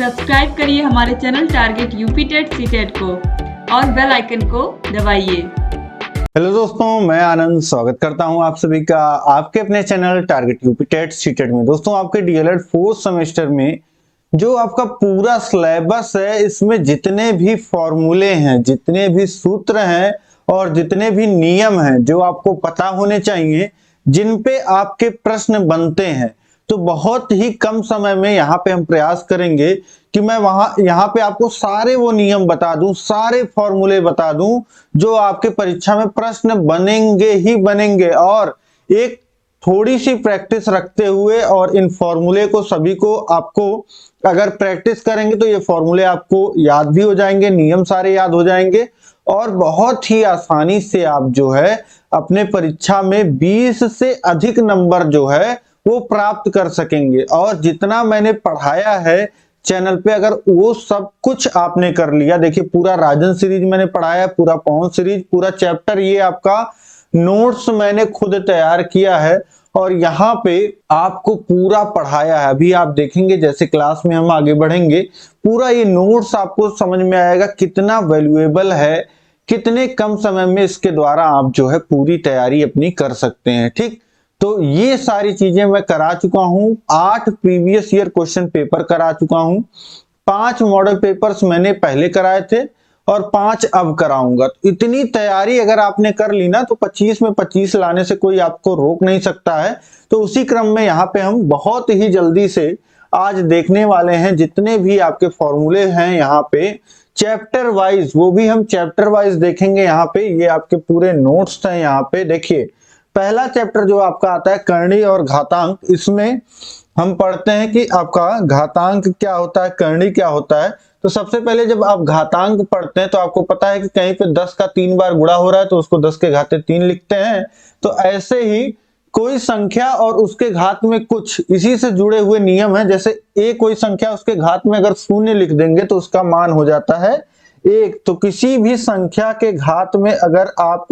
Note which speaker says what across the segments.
Speaker 1: Subscribe करिए हमारे channel target UP TET CTET को और बेल आइकन को दबाइए।
Speaker 2: हेलो दोस्तों, मैं आनंद स्वागत करता हूं आप सभी का आपके अपने channel target UP TET CTET में। दोस्तों, आपके डीएलएड फोर्थ सेमेस्टर में जो आपका पूरा सिलेबस है, इसमें जितने भी फॉर्मूले हैं, जितने भी सूत्र हैं और जितने भी नियम हैं जो आपको पता होने चाहिए, जिन पे आपके प्रश्न बनते हैं, तो बहुत ही कम समय में यहाँ पे हम प्रयास करेंगे कि मैं यहाँ पे आपको सारे वो नियम बता दूं, सारे फॉर्मूले बता दूं जो आपके परीक्षा में प्रश्न बनेंगे ही बनेंगे। और एक थोड़ी सी प्रैक्टिस रखते हुए और इन फॉर्मूले को सभी को आपको अगर प्रैक्टिस करेंगे तो ये फॉर्मूले आपको याद भी हो जाएंगे, नियम सारे याद हो जाएंगे और बहुत ही आसानी से आप जो है अपने परीक्षा में 20 से अधिक नंबर जो है वो प्राप्त कर सकेंगे। और जितना मैंने पढ़ाया है चैनल पे, अगर वो सब कुछ आपने कर लिया, देखिए पूरा राजन सीरीज मैंने पढ़ाया, पूरा पवन सीरीज, पूरा चैप्टर, ये आपका नोट्स मैंने खुद तैयार किया है और यहाँ पे आपको पूरा पढ़ाया है। अभी आप देखेंगे जैसे क्लास में हम आगे बढ़ेंगे, पूरा ये नोट्स आपको समझ में आएगा कितना वैल्यूएबल है, कितने कम समय में इसके द्वारा आप जो है पूरी तैयारी अपनी कर सकते हैं। ठीक, तो ये सारी चीजें मैं करा चुका हूं। 8 प्रीवियस ईयर क्वेश्चन पेपर करा चुका हूं, 5 मॉडल पेपर्स मैंने पहले कराए थे और 5 अब कराऊंगा। तो इतनी तैयारी अगर आपने कर ली ना तो 25 में 25 लाने से कोई आपको रोक नहीं सकता है। तो उसी क्रम में यहाँ पे हम बहुत ही जल्दी से आज देखने वाले हैं जितने भी आपके फॉर्मूले हैं यहाँ पे चैप्टर वाइज, वो भी हम चैप्टर वाइज देखेंगे। यहाँ पे ये आपके पूरे नोट्स हैं। यहाँ पे देखिए पहला चैप्टर जो आपका आता है करणी और घातांक, इसमें हम पढ़ते हैं कि आपका घातांक क्या होता है, करणी क्या होता है। तो सबसे पहले जब आप घातांक पढ़ते हैं तो आपको पता है कि कहीं पे 10 का 3 बार गुणा हो रहा है तो उसको 10 के घाते 3 लिखते हैं। तो ऐसे ही कोई संख्या और उसके घात में कुछ इसी से जुड़े हुए नियम है। जैसे एक कोई संख्या, उसके घात में अगर 0 लिख देंगे तो उसका मान हो जाता है 1। तो किसी भी संख्या के घात में अगर आप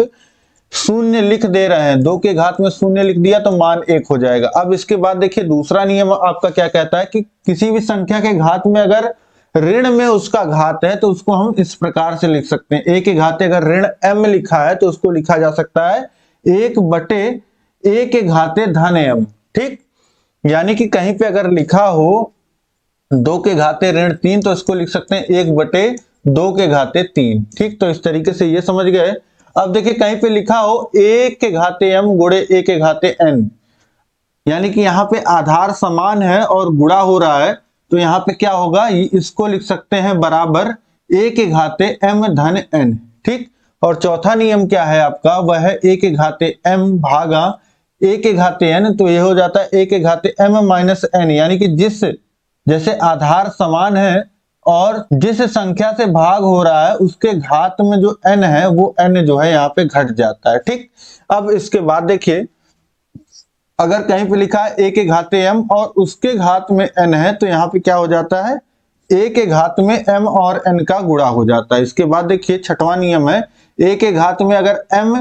Speaker 2: 0 लिख दे रहे हैं, 2 के घात में 0 लिख दिया तो मान 1 हो जाएगा। अब इसके बाद देखिए दूसरा नियम आपका क्या कहता है कि किसी भी संख्या के घात में अगर ऋण में उसका घात है तो उसको हम इस प्रकार से लिख सकते हैं। a के घाते अगर ऋण m लिखा है तो उसको लिखा जा सकता है 1/a के घाते धन m। ठीक, यानी कि कहीं पे अगर लिखा हो 2 के घाते ऋण 3 तो इसको लिख सकते हैं 1/2 के घाते 3। ठीक, तो इस तरीके से ये समझ गए। अब देखिए कहीं पे लिखा हो a के घाते m गुणे a के घाते n, यानी कि यहाँ पे आधार समान है और गुणा हो रहा है तो यहाँ पे क्या होगा, इसको लिख सकते हैं बराबर a के घाते m धन n। ठीक, और चौथा नियम क्या है आपका, वह है a के घाते m भागा a के घाते n। तो ये हो जाता है a के घाते m माइनस n, यानी कि जैसे आधार समान है और जिस संख्या से भाग हो रहा है उसके घात में जो n है वो n जो है यहाँ पे घट जाता है। ठीक, अब इसके बाद देखिए अगर कहीं पे लिखा है a के घाते m और उसके घात में n है तो यहाँ पे क्या हो जाता है, a के घात में m और n का गुणा हो जाता है। इसके बाद देखिए छठवां नियम है, a के घात में अगर m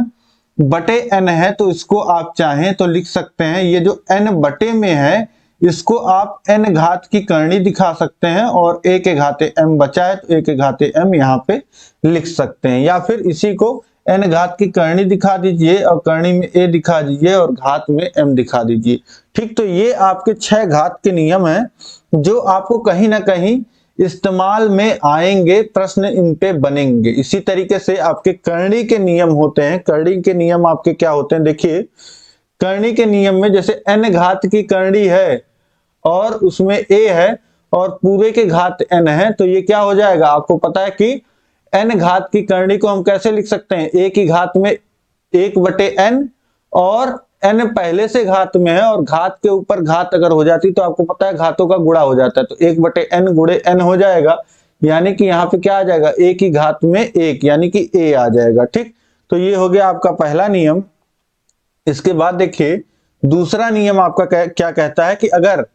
Speaker 2: बटे n है तो इसको आप चाहें तो लिख सकते हैं, ये जो n बटे में है इसको आप n घात की करणी दिखा सकते हैं और a के घाते m बचा है तो a के घाते m यहाँ पे लिख सकते हैं। या फिर इसी को n घात की करणी दिखा दीजिए और करणी में a दिखा दीजिए और घात में m दिखा दीजिए। ठीक, तो ये आपके 6 घात के नियम हैं जो आपको कहीं ना कहीं इस्तेमाल में आएंगे, प्रश्न इन पे बनेंगे। इसी तरीके से आपके करणी के नियम होते हैं। करणी के नियम आपके क्या होते हैं, देखिए करणी के नियम में जैसे n घात की करणी है और उसमें a है और पूरे के घात n है तो ये क्या हो जाएगा, आपको पता है कि n घात की करणी को हम कैसे लिख सकते हैं, a की घात में 1/n और n पहले से घात में है और घात के ऊपर घात अगर हो जाती तो आपको पता है घातों का गुणा हो जाता है तो 1/n गुणे n हो जाएगा, यानी कि यहाँ पे क्या आ जाएगा, a की घात में 1 यानी कि a आ जाएगा। ठीक, तो ये हो गया आपका पहला नियम। इसके बाद देखिए दूसरा नियम आपका क्या कहता है कि अगर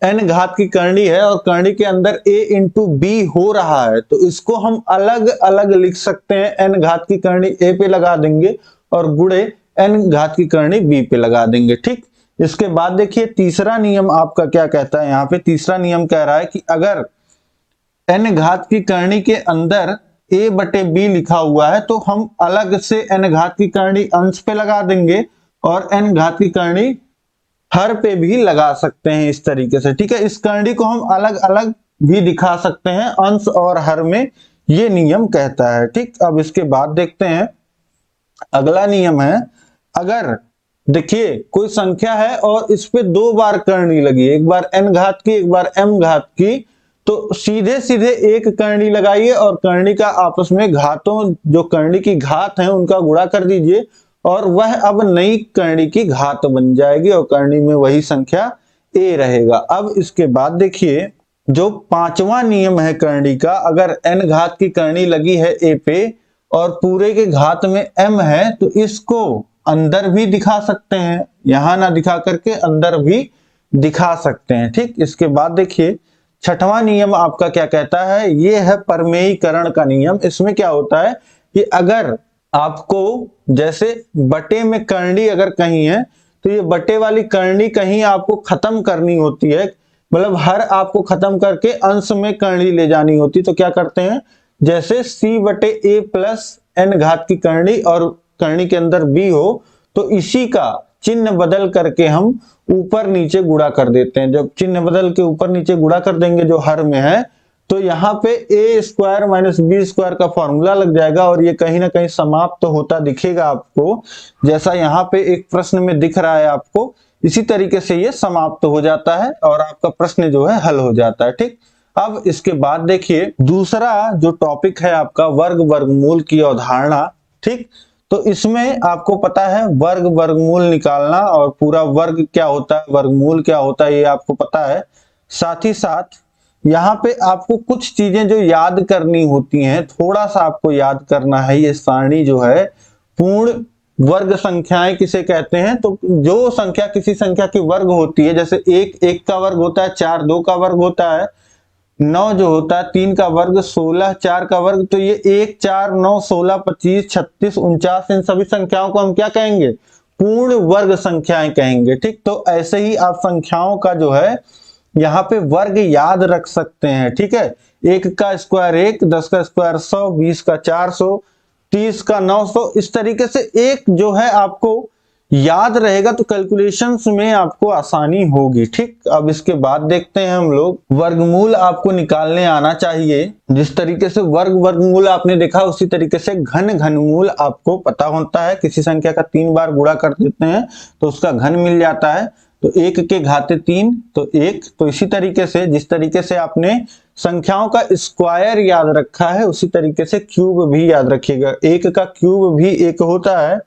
Speaker 2: n घात की करणी है और करणी के अंदर a इंटू b हो रहा है तो इसको हम अलग अलग लिख सकते हैं। n घात की करणी a पे लगा देंगे और गुणे n घात की करणी b पे लगा देंगे। ठीक, इसके बाद देखिए तीसरा नियम आपका क्या कहता है, यहाँ पे तीसरा नियम कह रहा है कि अगर n घात की करनी के अंदर a बटे b लिखा हुआ है तो हम अलग से n घात की करनी अंश पे लगा देंगे और n घात की करनी हर पे भी लगा सकते हैं इस तरीके से। ठीक है, इस करनी को हम अलग अलग भी दिखा सकते हैं अंश और हर में, ये नियम कहता है। ठीक, अब इसके बाद देखते हैं अगला नियम है, अगर देखिए कोई संख्या है और इस पे दो बार करनी लगी, एक बार n घात की एक बार m घात की, तो सीधे सीधे एक करनी लगाइए और करनी का आपस में घातों, जो करनी की घात है उनका गुणा कर दीजिए और वह अब नई करनी की घात बन जाएगी और करनी में वही संख्या a रहेगा। अब इसके बाद देखिए जो पांचवा नियम है करनी का, अगर n घात की करनी लगी है a पे और पूरे के घात में m है तो इसको अंदर भी दिखा सकते हैं, यहां ना दिखा करके अंदर भी दिखा सकते हैं। ठीक, इसके बाद देखिए छठवां नियम आपका क्या कहता है, ये है परमेयीकरण का नियम। इसमें क्या होता है कि अगर आपको जैसे बटे में करनी अगर कहीं है तो ये बटे वाली करनी कहीं आपको खत्म करनी होती है, मतलब हर आपको खत्म करके अंश में करनी ले जानी होती, तो क्या करते हैं, जैसे c बटे a प्लस n घात की करनी और करनी के अंदर b हो तो इसी का चिन्ह बदल करके हम ऊपर नीचे गुणा कर देते हैं। जब चिन्ह बदल के ऊपर नीचे गुणा कर देंगे जो हर में है तो यहाँ पे a square minus B square का फॉर्मूला लग जाएगा और ये कहीं ना कहीं समाप्त तो होता दिखेगा आपको, जैसा यहाँ पे एक प्रश्न में दिख रहा है आपको, इसी तरीके से ये समाप्त हो जाता है और आपका प्रश्न जो है हल हो जाता है। ठीक, अब इसके बाद देखिए दूसरा जो टॉपिक है आपका वर्ग वर्गमूल की अवधारणा। ठीक, तो इसमें आपको पता है वर्ग वर्गमूल निकालना और पूरा वर्ग क्या होता है वर्गमूल क्या होता है ये आपको पता है। साथ ही साथ यहाँ पे आपको कुछ चीजें जो याद करनी होती हैं, थोड़ा सा आपको याद करना है। ये सारणी जो है पूर्ण वर्ग संख्याएं किसे कहते हैं, तो जो संख्या किसी संख्या की वर्ग होती है, जैसे एक का वर्ग होता है, 4 2 का वर्ग होता है, 9 जो होता है 3 का वर्ग, 16 4 का वर्ग, तो ये 1 4 9 16 25 36 49 इन सभी संख्याओं को हम क्या कहेंगे, पूर्ण वर्ग संख्याएं कहेंगे। ठीक, तो ऐसे ही आप संख्याओं का जो है यहाँ पे वर्ग याद रख सकते हैं। ठीक है, 1 का स्क्वायर 1, 10 का स्क्वायर 100, 20 का 400, 30 का 900, इस तरीके से एक जो है आपको याद रहेगा तो कैलकुलेशंस में आपको आसानी होगी। ठीक, अब इसके बाद देखते हैं हम लोग वर्गमूल आपको निकालने आना चाहिए। जिस तरीके से वर्ग वर्गमूल आपने देखा उसी तरीके से घन घनमूल आपको पता होता है। किसी संख्या का 3 बार गुणा कर देते हैं तो उसका घन मिल जाता है, तो 1 के घाते 3 तो 1। तो इसी तरीके से जिस तरीके से आपने संख्याओं का स्क्वायर याद रखा है उसी तरीके से क्यूब भी याद रखिएगा। 1 का क्यूब भी 1 होता है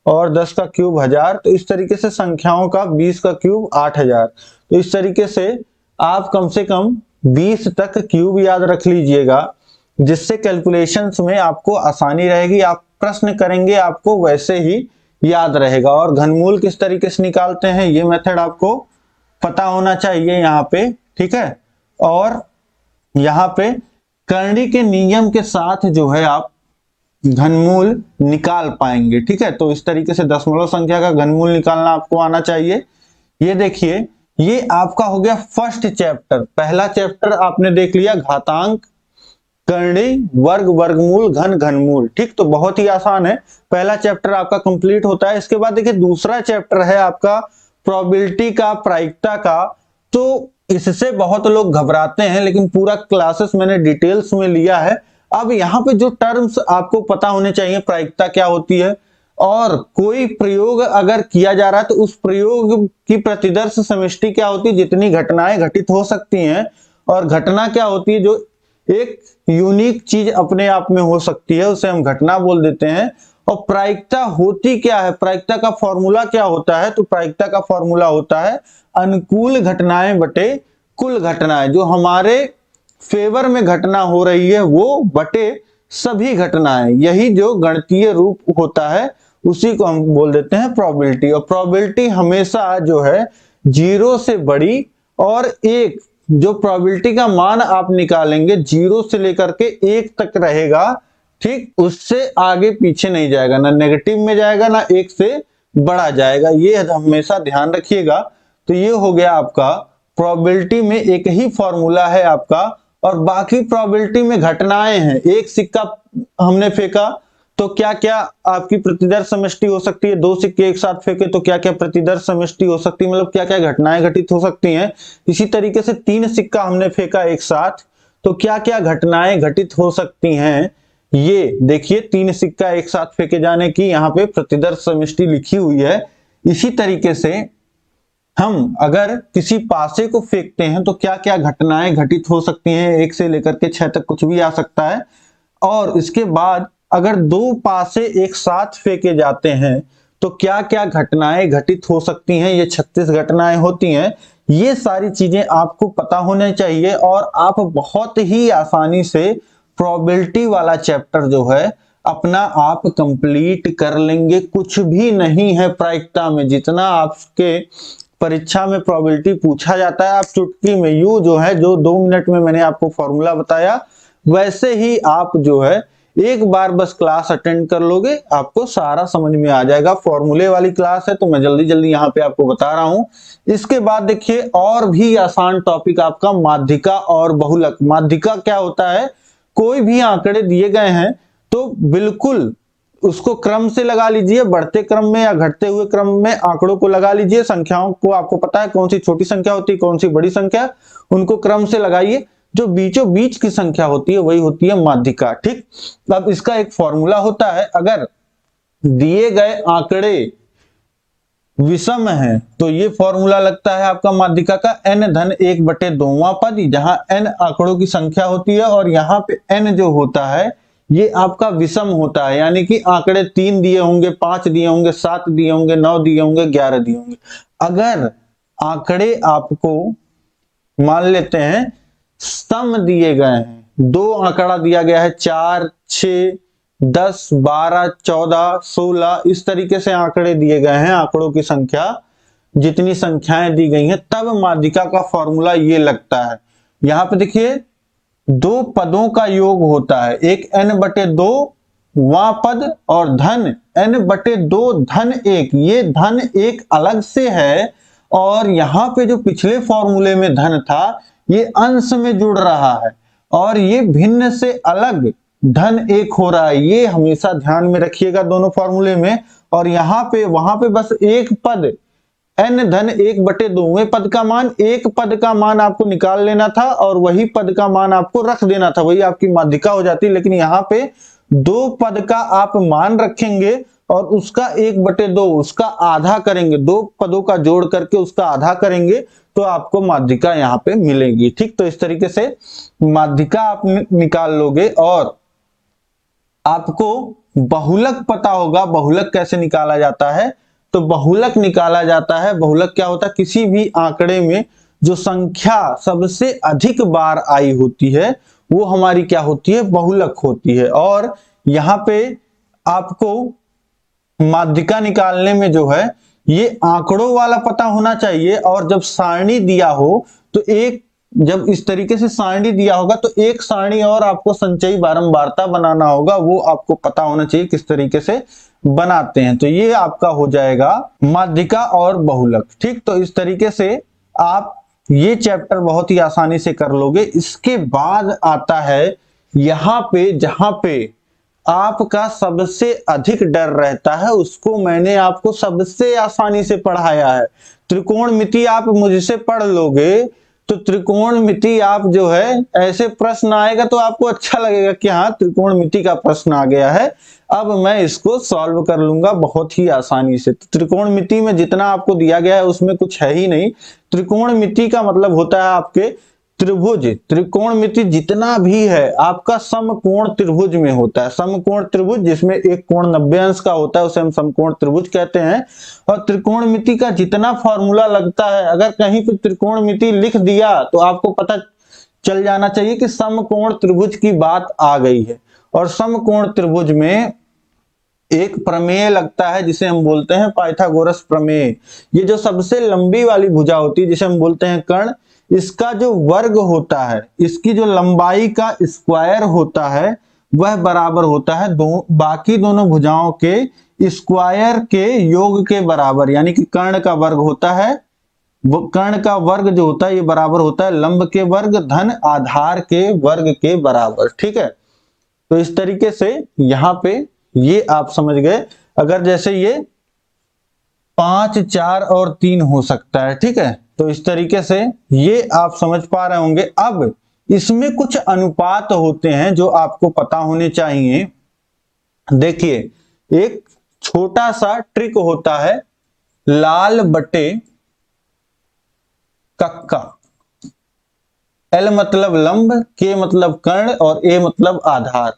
Speaker 2: और 10 का क्यूब 1000, तो इस तरीके से संख्याओं का 20 का क्यूब 8000। तो इस तरीके से आप कम से कम 20 तक क्यूब याद रख लीजिएगा, जिससे कैलकुलेशंस में आपको आसानी रहेगी। आप प्रश्न करेंगे आपको वैसे ही याद रहेगा। और घनमूल किस तरीके से निकालते हैं ये मेथड आपको पता होना चाहिए यहाँ पे। ठीक है, और यहाँ पे करनी के नियम के साथ जो है आप घनमूल निकाल पाएंगे। ठीक है, तो इस तरीके से दशमलव संख्या का घनमूल निकालना आपको आना चाहिए। ये देखिए ये आपका हो गया फर्स्ट चैप्टर, पहला चैप्टर आपने देख लिया, घातांक, करनी, वर्ग वर्गमूल, घन घनमूल। ठीक, तो बहुत ही आसान है, पहला चैप्टर आपका कंप्लीट होता है। इसके बाद देखिए दूसरा चैप्टर है आपका प्रोबेबिलिटी का, प्रायिकता का। तो इससे बहुत लोग घबराते हैं लेकिन पूरा क्लासेस मैंने डिटेल्स में लिया है। अब यहाँ पे जो टर्म्स आपको पता होने चाहिए, प्रायिकता क्या होती है, और कोई प्रयोग अगर किया जा रहा है तो उस प्रयोग की प्रतिदर्श समष्टि क्या होती है, जितनी घटनाएं घटित हो सकती हैं। और घटना क्या होती है, जो एक यूनिक चीज अपने आप में हो सकती है, उसे हम घटना बोल देते हैं। और प्रायिकता होती क्या है, प्रायिकता का फॉर्मूला क्या होता है, तो प्रायिकता का फॉर्मूला होता है अनुकूल घटनाएं बटे कुल घटनाएं। जो हमारे फेवर में घटना हो रही है वो बटे सभी घटनाएं, यही जो गणितीय रूप होता है उसी को हम बोल देते हैं प्रोबेबिलिटी। और प्रोबेबिलिटी हमेशा जो है 0 से बड़ी, और 1 जो प्रोबेबिलिटी का मान आप निकालेंगे 0 से लेकर के 1 तक रहेगा। ठीक, उससे आगे पीछे नहीं जाएगा, ना नेगेटिव में जाएगा ना 1 से बढ़ा जाएगा, ये हमेशा ध्यान रखिएगा। तो ये हो गया आपका प्रोबेबिलिटी में एक ही फॉर्मूला है आपका और बाकी प्रोबेबिलिटी में घटनाएं हैं। एक सिक्का हमने फेंका तो क्या क्या आपकी प्रतिदर्श समष्टि हो सकती है, दो सिक्के एक साथ फेंके तो क्या क्या प्रतिदर्श समष्टि हो सकती है, मतलब क्या क्या घटनाएं घटित हो सकती हैं। इसी तरीके से तीन सिक्का हमने फेंका एक साथ तो क्या क्या घटनाएं घटित हो सकती हैं। ये देखिए तीन सिक्का एक साथ फेंके जाने की यहाँ पे प्रतिदर्श समष्टि लिखी हुई है। इसी तरीके से हम अगर किसी पासे को फेंकते हैं तो क्या क्या घटनाएं घटित हो सकती हैं, 1 से लेकर के 6 तक कुछ भी आ सकता है। और इसके बाद अगर दो पासे एक साथ फेंके जाते हैं तो क्या क्या घटनाएं घटित हो सकती हैं, ये 36 घटनाएं होती हैं। ये सारी चीजें आपको पता होने चाहिए और आप बहुत ही आसानी से प्रोबेबिलिटी वाला चैप्टर जो है अपना आप कंप्लीट कर लेंगे। कुछ भी नहीं है प्रायिकता में, जितना आपके परीक्षा में प्रोबेबिलिटी पूछा जाता है आप चुटकी में यू जो है, जो 2 मिनट में मैंने आपको फॉर्मूला बताया वैसे ही आप जो है एक बार बस क्लास अटेंड कर लोगे, आपको सारा समझ में आ जाएगा। फॉर्मूले वाली क्लास है तो मैं जल्दी जल्दी यहाँ पे आपको बता रहा हूं। इसके बाद देखिए और भी आसान टॉपिक आपका माध्यिका और बहुलक। माध्यिका क्या होता है, कोई भी आंकड़े दिए गए हैं तो बिल्कुल उसको क्रम से लगा लीजिए, बढ़ते क्रम में या घटते हुए क्रम में आंकड़ों को लगा लीजिए। संख्याओं को आपको पता है कौन सी छोटी संख्या होती है कौन सी बड़ी संख्या, उनको क्रम से लगाइए। जो बीचों बीच की संख्या होती है वही होती है माध्यिका। ठीक, अब इसका एक फॉर्मूला होता है, अगर दिए गए आंकड़े विषम है तो ये फॉर्मूला लगता है आपका माध्यिका का n/1/2वां पद, जहां n आंकड़ों की संख्या होती है और यहाँ पे n जो होता है ये आपका विषम होता है, यानी कि आंकड़े 3 दिए होंगे, 5 दिए होंगे, 7 दिए होंगे, 9 दिए होंगे, 11 दिए होंगे। अगर आंकड़े आपको मान लेते हैं सम दिए गए हैं, दो आंकड़ा दिया गया है 4, 6, 10, 12, 14, 16, इस तरीके से आंकड़े दिए गए हैं, आंकड़ों की संख्या जितनी संख्याएं दी गई हैं, तब माध्यिका का फॉर्मूला ये लगता है। यहां पे देखिए दो पदों का योग होता है, एक n/2 वां पद और धन n/2 धन 1, ये धन 1 अलग से है और यहां पे जो पिछले फॉर्मूले में धन था ये अंश में जुड़ रहा है और ये भिन्न से अलग धन 1 हो रहा है। ये हमेशा ध्यान में रखिएगा दोनों फॉर्मूले में। और यहाँ पे वहां पे बस एक पद n/1/2वें पद का मान, एक पद का मान आपको निकाल लेना था और वही पद का मान आपको रख देना था, वही आपकी माध्यिका हो जाती। लेकिन यहाँ पे दो पद का आप मान रखेंगे और उसका 1/2 उसका आधा करेंगे, दो पदों का जोड़ करके उसका आधा करेंगे तो आपको माध्यिका यहाँ पे मिलेगी। ठीक, तो इस तरीके से माध्यिका आप निकाल लोगे। और आपको बहुलक पता होगा, बहुलक कैसे निकाला जाता है, तो बहुलक निकाला जाता है, बहुलक क्या होता है, किसी भी आंकड़े में जो संख्या सबसे अधिक बार आई होती है वो हमारी क्या होती है, बहुलक होती है। और यहाँ पे आपको माध्यिका निकालने में जो है ये आंकड़ों वाला पता होना चाहिए और जब सारणी दिया हो तो एक, जब इस तरीके से सारणी दिया होगा तो एक सारणी और आपको संचयी बारंबारता बनाना होगा, वो आपको पता होना चाहिए किस तरीके से बनाते हैं। तो ये आपका हो जाएगा माध्यिका और बहुलक। ठीक, तो इस तरीके से आप ये चैप्टर बहुत ही आसानी से कर लोगे। इसके बाद आता है यहाँ पे जहां पे आपका सबसे अधिक डर रहता है, उसको मैंने आपको सबसे आसानी से पढ़ाया है। त्रिकोणमिति आप मुझसे पढ़ लोगे तो त्रिकोणमिति आप जो है ऐसे प्रश्न आएगा तो आपको अच्छा लगेगा कि हाँ त्रिकोणमिति का प्रश्न आ गया है, अब मैं इसको सॉल्व कर लूंगा बहुत ही आसानी से। तो त्रिकोणमिति में जितना आपको दिया गया है उसमें कुछ है ही नहीं। त्रिकोणमिति का मतलब होता है आपके त्रिभुज, त्रिकोणमिति जितना भी है आपका समकोण त्रिभुज में होता है। समकोण त्रिभुज जिसमें एक कोण 90 अंश का होता है उसे हम समकोण त्रिभुज कहते हैं। और त्रिकोणमिति का जितना फॉर्मूला लगता है, अगर कहीं पे त्रिकोणमिति लिख दिया तो आपको पता चल जाना चाहिए कि समकोण त्रिभुज की बात आ गई है। और समकोण त्रिभुज में एक प्रमेय लगता है जिसे हम बोलते हैं पाइथागोरस प्रमेय। ये जो सबसे लंबी वाली भुजा होती है जिसे हम बोलते हैं कर्ण, इसका जो वर्ग होता है, इसकी जो लंबाई का स्क्वायर होता है वह बराबर होता है बाकी दोनों भुजाओं के स्क्वायर के योग के बराबर, यानी कि कर्ण का वर्ग होता है कर्ण का वर्ग जो होता है ये बराबर होता है लंब के वर्ग धन आधार के वर्ग के बराबर। ठीक है, तो इस तरीके से यहां पे ये आप समझ गए। अगर जैसे ये 5, 4 और 3 हो सकता है, ठीक है, तो इस तरीके से ये आप समझ पा रहे होंगे। अब इसमें कुछ अनुपात होते हैं जो आपको पता होने चाहिए। देखिए, एक छोटा सा ट्रिक होता है लाल बटे कक्का। एल मतलब लंब, के मतलब कर्ण और ए मतलब आधार।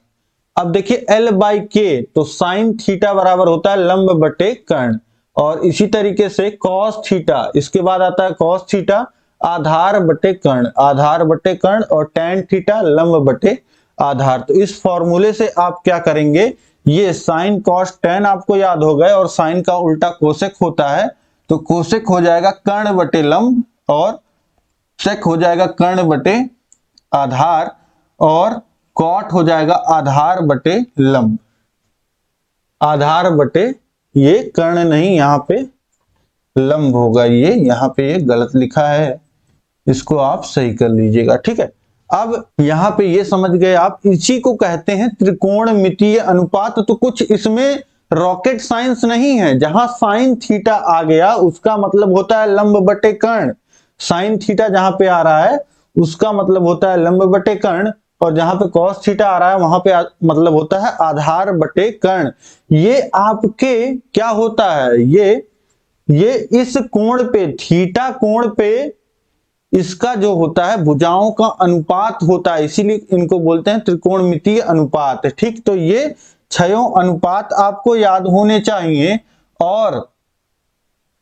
Speaker 2: अब देखिए एल बाई के, तो साइन थीटा बराबर होता है लंब बटे कर्ण, और इसी तरीके से कॉस थीटा, इसके बाद आता है कॉस थीटा आधार बटे कर्ण, आधार बटे कर्ण, और टैन थीटा लंब बटे आधार। तो इस फॉर्मूले से आप क्या करेंगे, ये साइन कॉस टैन आपको याद हो गए, और साइन का उल्टा कोसेक होता है, तो कोसेक हो जाएगा कर्ण बटे लंब, और सेक हो जाएगा कर्ण बटे आधार, और कॉट हो जाएगा आधार बटे लंब। आधार बटे ये कर्ण नहीं, यहां पे लंब होगा, ये यहां पे ये गलत लिखा है, इसको आप सही कर लीजिएगा। ठीक है, अब यहां पे ये समझ गए आप, इसी को कहते हैं त्रिकोणमितीय अनुपात। तो कुछ इसमें रॉकेट साइंस नहीं है। जहां साइन थीटा आ गया उसका मतलब होता है लंब बटे कर्ण, साइन थीटा जहां पे आ रहा है उसका मतलब होता है लंब बटे कर्ण, और जहां पे कॉस थीटा आ रहा है वहां पे मतलब होता है आधार बटे कर्ण। ये आपके क्या होता है, ये इस कोण पे, थीटा कोण पे इसका जो होता है भुजाओं का अनुपात होता है, इसीलिए इनको बोलते हैं त्रिकोणमितीय अनुपात। ठीक, तो ये छयों अनुपात आपको याद होने चाहिए। और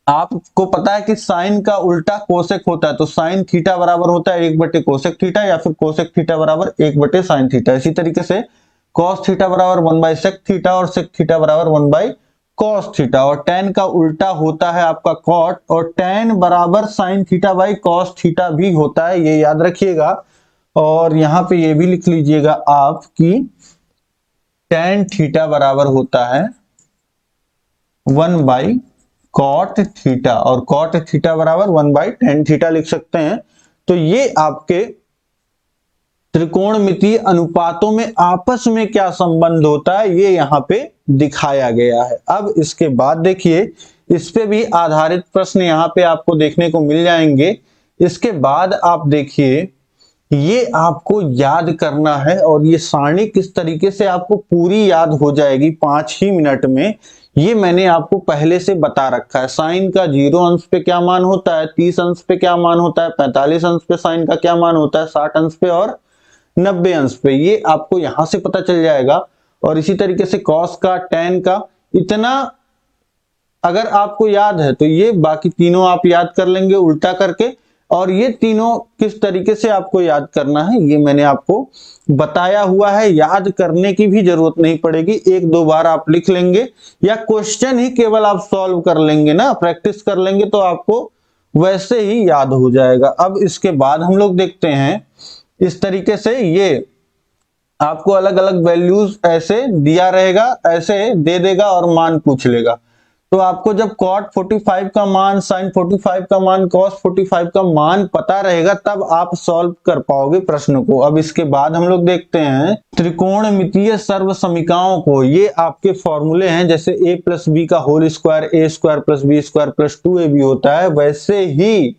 Speaker 2: आपको पता है कि साइन का उल्टा कोसेक होता है, तो साइन थीटा बराबर होता है 1 बटे कोसेक थीटा, या फिर कोसेक थीटा बराबर 1 बटे साइन थीटा। इसी तरीके से कॉस थीटा बराबर 1 बाई सेक थीटा, और सेक थीटा बराबर 1 बाई कॉस थीटा, और टैन का उल्टा होता है आपका कॉट, और टैन बराबर sine theta by cos theta भी होता है, ये याद रखिएगा। और यहां पे ये भी लिख लीजिएगा आप कि टैन थीटा बराबर होता है 1 बाई कॉट थीटा, और कॉट थीटा बराबर 1 बाई टेन थीटा लिख सकते हैं। तो ये आपके त्रिकोणमितीय अनुपातों में आपस में क्या संबंध होता है ये यहां पे दिखाया गया है। अब इसके बाद देखिए, इस पे भी आधारित प्रश्न यहां पे आपको देखने को मिल जाएंगे। इसके बाद आप देखिए, ये आपको याद करना है, और ये सारणी किस तरीके से आपको पूरी याद हो जाएगी 5 ही मिनट में, ये मैंने आपको पहले से बता रखा है। साइन का 0 अंश पे क्या मान होता है, 30 अंश पे क्या मान होता है, 45 अंश पे साइन का क्या मान होता है, 60 अंश पे और 90 अंश पे, ये आपको यहां से पता चल जाएगा। और इसी तरीके से कॉस का, टैन का, इतना अगर आपको याद है तो ये बाकी तीनों आप याद कर लेंगे उल्टा करके। और ये तीनों किस तरीके से आपको याद करना है ये मैंने आपको बताया हुआ है, याद करने की भी जरूरत नहीं पड़ेगी, 1-2 बार आप लिख लेंगे, या क्वेश्चन ही केवल आप सॉल्व कर लेंगे ना, प्रैक्टिस कर लेंगे तो आपको वैसे ही याद हो जाएगा। अब इसके बाद हम लोग देखते हैं, इस तरीके से ये आपको अलग अलग वैल्यूज ऐसे दिया रहेगा, ऐसे दे देगा और मान पूछ लेगा। तो आपको जब cot 45 का मान, sin 45 का मान, cos 45 का मान पता रहेगा तब आप सॉल्व कर पाओगे प्रश्न को। अब इसके बाद हम लोग देखते हैं त्रिकोणमितीय सर्वसमीकाओं को। ये आपके फॉर्मूले हैं, जैसे a प्लस बी का whole square, a square plus B square plus 2ab होता है, वैसे ही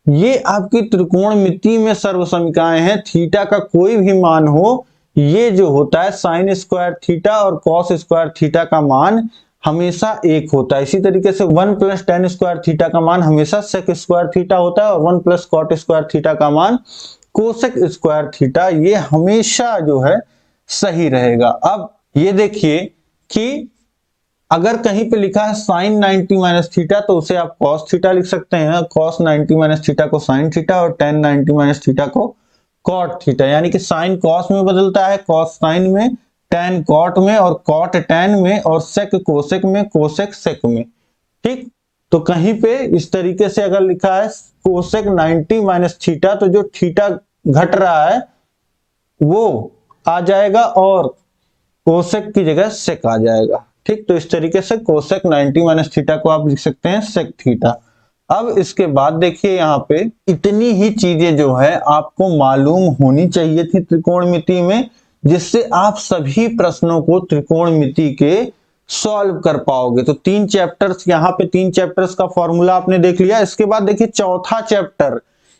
Speaker 2: ये आपकी त्रिकोणमिति में सर्वसमीकाएं हैं। थीटा का कोई भी मान हो, ये जो होता है साइन स्क्वायर थीटा और कॉस स्क्वायर थीटा का मान हमेशा 1 होता है। इसी तरीके से 1 प्लस टेन स्क्वायर थीटा का मान हमेशा सेक स्क्वायर थीटा होता है, और 1 प्लस कॉट स्क्वायर थीटा का मान कोसेक स्क्वायर थीटा, ये हमेशा जो है सही रहेगा। अब ये देखिए कि अगर कहीं पे लिखा है साइन 90 माइनस थीटा तो उसे आप कॉस थीटा लिख सकते हैं, कॉस 90 माइनस थीटा को साइन थीटा, और टेन 90 माइनस थीटा को कॉट थीटा। यानी कि साइन कॉस में बदलता है, कॉस साइन में, टैन कॉट में, और कॉट टैन में, और सेक कोसेक में, कोसेक सेक में। ठीक, तो कहीं पे इस तरीके से अगर लिखा है कोसेक 90 माइनस थीटा, तो जो थीटा घट रहा है वो आ जाएगा और कोसेक की जगह सेक आ जाएगा। ठीक, तो इस तरीके से कोसेक 90 माइनस थीटा को आप लिख सकते हैं सेक थीटा। अब इसके बाद देखिए यहाँ पे इतनी ही चीजें जो है आपको मालूम होनी चाहिए थी त्रिकोणमिति में, जिससे आप सभी प्रश्नों को त्रिकोणमिति के सॉल्व कर पाओगे। तो 3 चैप्टर्स, यहाँ पे 3 चैप्टर्स का फॉर्मूला आपने देख लिया। इसके बाद देखिए चौथा चैप्टर,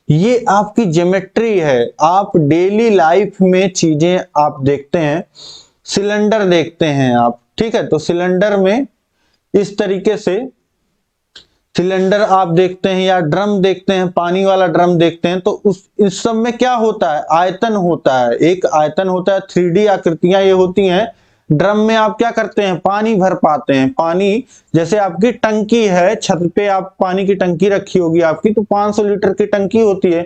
Speaker 2: ये आपकी ज्योमेट्री है। आप डेली लाइफ में चीजें आप देखते हैं, सिलेंडर देखते हैं आप, ठीक है। तो सिलेंडर में इस तरीके से सिलेंडर आप देखते हैं या ड्रम देखते हैं, पानी वाला ड्रम देखते हैं, तो इस सब में क्या होता है, आयतन होता है। एक आयतन होता है, 3D आकृतियां ये होती हैं। ड्रम में आप क्या करते हैं, पानी भर पाते हैं। पानी, जैसे आपकी टंकी है, छत पे आप पानी की टंकी रखी होगी आपकी, तो 500 लीटर की टंकी होती है।